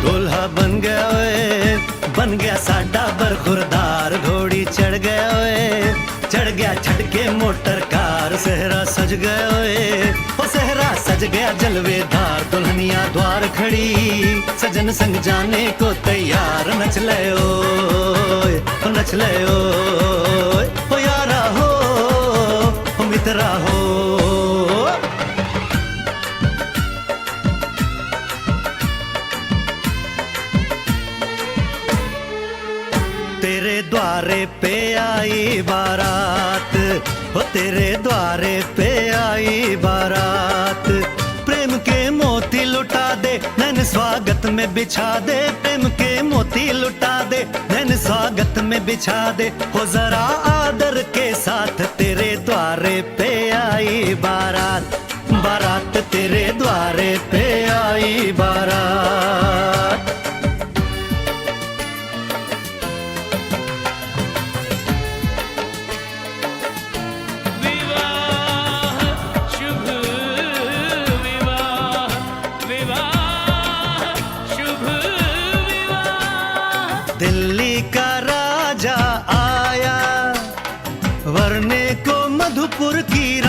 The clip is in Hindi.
दूल्हा बन गया ओए, बन गया साडा बरखुरदार। घोड़ी चढ़ गया ओए, चढ़ गया छटके मोटर कार। सेहरा सज गया ओए, ओ सेहरा सज गया जलवेदार। दुल्हनिया द्वार खड़ी, सजन संग जाने को तैयार। नच ले ओए, ओ नच ले ओए, ओ यारा हो, ओ मित्रा हो। तेरे द्वारे पे आई बारात, हो तेरे द्वारे पे आई बारात। प्रेम के मोती लुटा दे, नैन स्वागत में बिछा दे। प्रेम के मोती लुटा दे, नैन स्वागत में बिछा दे। हो जरा आदर के साथ, तेरे द्वारे पे आई बारात। बारात तेरे द्वारे पे आई बारात। दिल्ली का राजा आया, वरने को मधुपुर की